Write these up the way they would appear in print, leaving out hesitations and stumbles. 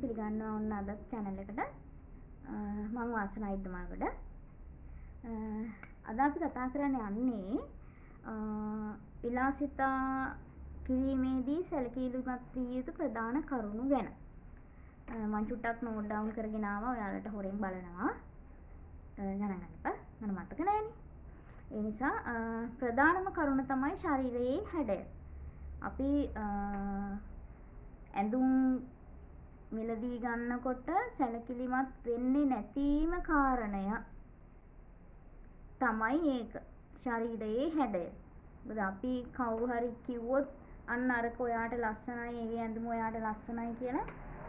පිළිගන්නවා ඔන්න අද channel එකට. මම වාසනා ඉදමාගොඩ. අද අපි කතා කරන්න යන්නේ විලාසිතා කිරීමේදී සැලකිලිමත් විය යුතු ප්‍රධාන කරුණු ගැන. මම චුට්ටක් නෝට් ඩවුන් කරගෙන ආවා. ඔයාලට හොරෙන් බලනවා. ගණන් ගන්න එපා. මම මතක නැහැනේ. ඒ නිසා ප්‍රධානම කරුණ තමයි ශරීරයේ හැඩය. අපි ඇඳුම් මිලදී ගන්නකොට සැලකිලිමත් වෙන්නේ නැතිම කාරණය තමයි ඒක. ශරීරයේ හැඩය. මොකද අපි කවුරු හරි කිව්වොත් අන්න අරක ඔයාට ලස්සනයි, ඒ ඇඳුම ඔයාට ලස්සනයි කියලා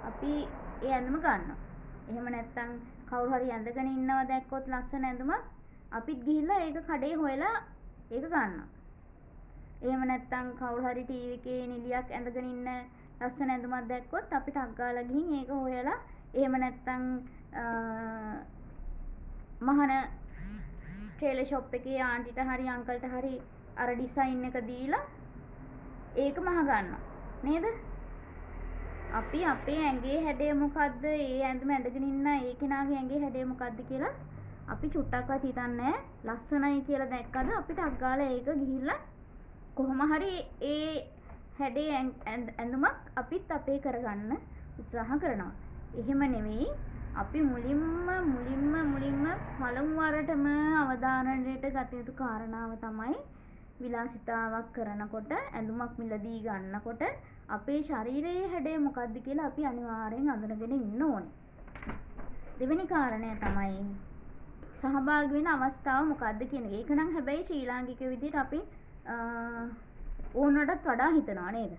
අපි ඒ ඇඳුම ගන්නවා. එහෙම නැත්නම් කවුරු හරි ඇඳගෙන ඉන්නවා දැක්කොත් ලස්සන ඇඳුමක් අපිත් ගිහිල්ලා ඒක කඩේ හොයලා ඒක ගන්නවා. එහෙම නැත්නම් කවුරු හරි ටීවී එකේ නිලියක් ඇඳගෙන ඉන්න ලස්සන ඇඳුමක් දැක්කොත් අපිට අග්ගාලා ගිහින් ඒක හොයලා එහෙම නැත්නම් මහන ට්‍රේලර් ෂොප් එකේ ආන්ටිට හරි අංකල්ට හරි අර ඩිසයින් එක දීලා ඒක මහ ගන්නවා නේද? අපි අපේ ඇඟේ හැඩය මොකද්ද? ඒ ඇඳුම ඇඳගෙන ඉන්න ඒ කෙනාගේ ඇඟේ හැඩය මොකද්ද කියලා අපි චුට්ටක්වත් හිතන්නේ ලස්සනයි කියලා දැක්කද අපිට අග්ගාලා ඒක ගිහිල්ලා කොහොම හරි ඒ හැඩේ ඇඳුමක් අපිත් අපේ කරගන්න උත්සාහ කරනවා. එහෙම නෙවෙයි අපි මුලින්ම පළමු වරටම අවධානයට ගත යුතු කාරණාව තමයි විලාසිතාවක් කරනකොට ඇඳුමක් මිලදී ගන්නකොට අපේ ශරීරයේ හැඩය මොකද්ද කියලා අපි අනිවාර්යෙන් අඳුනගෙන ඉන්න ඕනේ. දෙවෙනි කාරණය තමයි සහභාගී වෙන අවස්ථාව මොකද්ද කියන එක. ඒක නම් හැබැයි ශ්‍රී ලාංකික විදිහට අපි ඕනටත් වඩා හිතනවා නේද?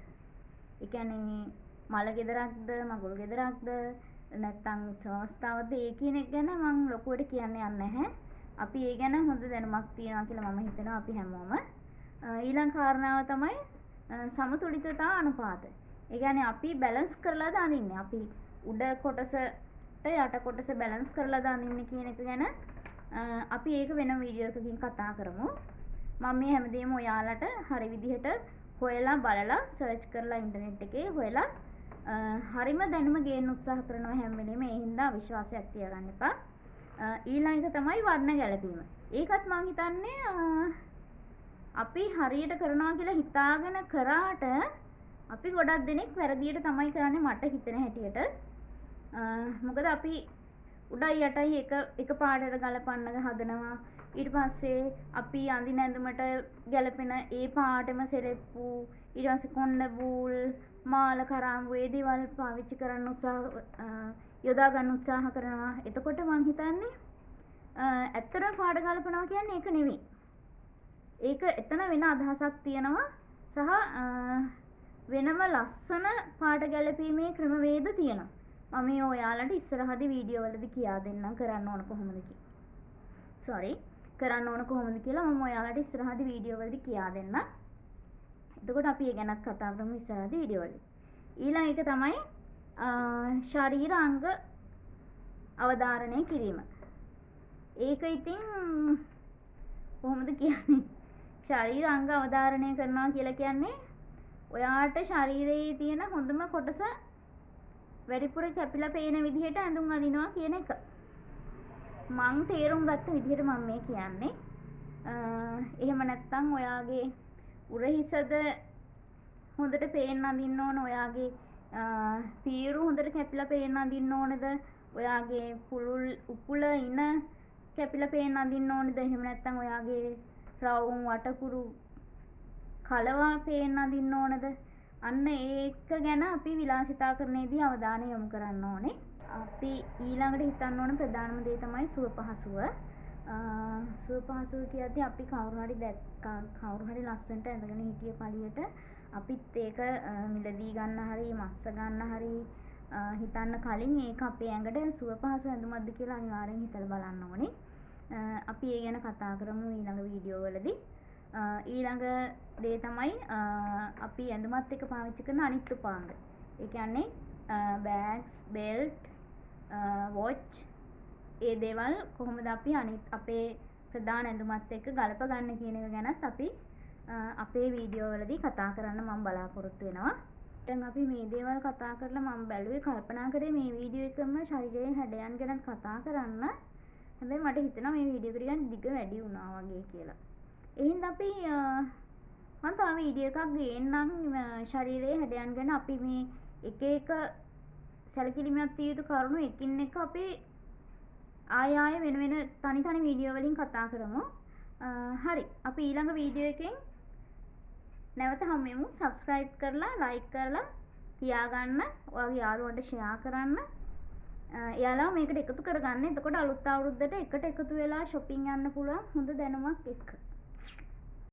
ඒ කියන්නේ මල ගෙදරක්ද මගුල් ගෙදරක්ද නැත්නම් උත්සව අවස්ථාවක්ද ඒ කියන එක ගැන මම ලොකුවට කියන්න යන්නේ නැහැ. අපි ඒ ගැන හොඳ දැනුමක් තියෙනවා කියලා මම හිතනවා අපි හැමෝම. ඊළඟ කාරණාව තමයි සමතුලිතතා අනුපාතය. ඒ කියන්නේ අපි බැලන්ස් කරලාද අඳින්නේ. අපි උඩ කොටසට යට කොටස බැලන්ස් කරලාද අඳින්නේ කියන එක ගැන අපි ඒක වෙන වීඩියෝ එකකින් කතා කරමු. මම මේ හැමදේම ඔයාලට හරි විදිහට හොයලා බලලා සර්ච් කරලා ඉන්ටර්නෙට් එකේ හොයලා හරිම දැනුම ගේන්න උත්සාහ කරනවා හැම වෙලේම. ඒ හින්දා විශ්වාසයක් තියාගන්න එපා. ඊළඟ එක තමයි වර්ණ ගැලපීම. ඒකත් මම හිතන්නේ අපි හරියට කරනවා කියලා හිතාගෙන කරාට අපි ගොඩක් දෙනෙක් වැරදියට තමයි කරන්නේ මට හිතෙන හැටියට. මොකද අපි උඩයි යටයි එක පාටට ගලපන්න හදනවා. ඊට පස්සේ අපි අඳින ඇඳුමට ගැලපෙන ඒ පාටම සෙරෙප්පු, ඊට පස්සේ කොණ්ඩ බූල්, මාල කරාම්බු ඒ දේවල් පාවිච්චි කරන්න යොදා ගන්න උත්සාහ කරනවා. එතකොට මං හිතන්නේ ඇත්තටම පාට ගලපනවා කියන්නේ ඒක නෙවෙයි. ඒක එතන වෙන අදහසක් තියෙනවා සහ වෙනම ලස්සන පාට ගැලපීමේ ක්‍රමවේද තියෙනවා. මම මේ ඔයාලට ඉස්සරහදී වීඩියෝ වලදී කියා දෙන්නම් කරන්න ඕන කොහොමද කරන්න ඕන කොහොමද කියලා මම ඔයාලට ඉස්සරහදී වීඩියෝ වලදී කියා දෙන්නම්. එතකොට අපි ඒ ගැනත් කතා කරමු ඉස්සරහදී වීඩියෝ වලදී. ඊළඟ එක තමයි ශරීර අංග අවධාරණය කිරීම. ඒක ඉතින් කොහොමද කියන්නේ? ශරීර අංග අවධාරණය කරනවා කියලා කියන්නේ ඔයාට ශරීරයේ තියෙන හොඳම කොටස වැඩිපුර කැපිලා පේන විදිහට ඇඳුම් අඳිනවා කියන එක. මං තේරුම් ගත්ත විදිහට මම මේ කියන්නේ. එහෙම නැත්නම් ඔයාගේ උරහිසද හොඳට පේන්න අඳින්න ඕන. ඔයාගේ පීරු හොඳට කැපිලා පේන්න අඳින්න ඕනද? ඔයාගේ පුළුල් උකුල ඉන කැපිලා පේන්න අඳින්න ඕනද? එහෙම නැත්නම් ඔයාගේ රවුම් වටකුරු කලවා පේන්න අඳින්න ඕනද? අන්න ඒක ගැන අපි විලාසිතාකරණයේදී අවධානය යොමු කරන්න ඕනේ. අපි ඊළඟට හිතන්න ඕන ප්‍රධානම දේ තමයි සුව පහසුව. සුව පහසුව කියද්දී අපි කවුරු හරි දැක්කා කවුරු හරි ලස්සනට ඇඳගෙන හිටිය පළියට අපිත් ඒක මිලදී ගන්න හරි මස්ස ගන්න හරි හිතන්න කලින් ඒක අපේ ඇඟට සුව පහසු ඇඳුමක්ද කියලා අනිවාර්යෙන් හිතලා බලන්න ඕනේ. අපි ඒ ගැන කතා කරමු ඊළඟ වීඩියෝ වලදී. ඊළඟ දේ තමයි අපි ඇඳුමත් එක්ක පාවිච්චි කරන අනිත් උපාංග. ඒ කියන්නේ බෑග්ස්, බෙල්ට්, වොච් ඒ දේවල් කොහොමද අපි අනිත් අපේ ප්‍රධාන ඇඳුමත් එක්ක ගලප ගන්න කියන එක ගැනත් අපි අපේ වීඩියෝ වලදී කතා කරන්න මම බලාපොරොත්තු වෙනවා. දැන් අපි මේ දේවල් කතා කරලා මම බැලුවේ කල්පනා කරේ මේ වීඩියෝ එකම ශරීරයේ හැඩයන් ගැන කතා කරන්න. හැබැයි මට හිතෙනවා මේ වීඩියෝ එක ටිකක් දිග වැඩි වුණා වගේ කියලා. එහෙනම් අපි මම තව වීඩියෝ එකක් ගේන්නම් ශරීරයේ හැඩයන් ගැන. අපි මේ එක එක සැලකිලිමත් විය යුතු කරුණු එකින් එක අපි ආය වෙන වෙන තනි වීඩියෝ වලින් කතා කරමු. හරි. අපි ඊළඟ වීඩියෝ එකෙන් නැවත හමුවෙමු. සබ්ස්ක්‍රයිබ් කරලා ලයික් කරලා තියාගන්න. ඔයාගේ යාළුවන්ට ෂෙයා කරන්න. එයාලා මේකට එකතු කරගන්න. එතකොට අලුත් අවුරුද්දට එකට එකතු වෙලා shopping යන්න පුළුවන් හොඳ දැනුමක් එක්ක.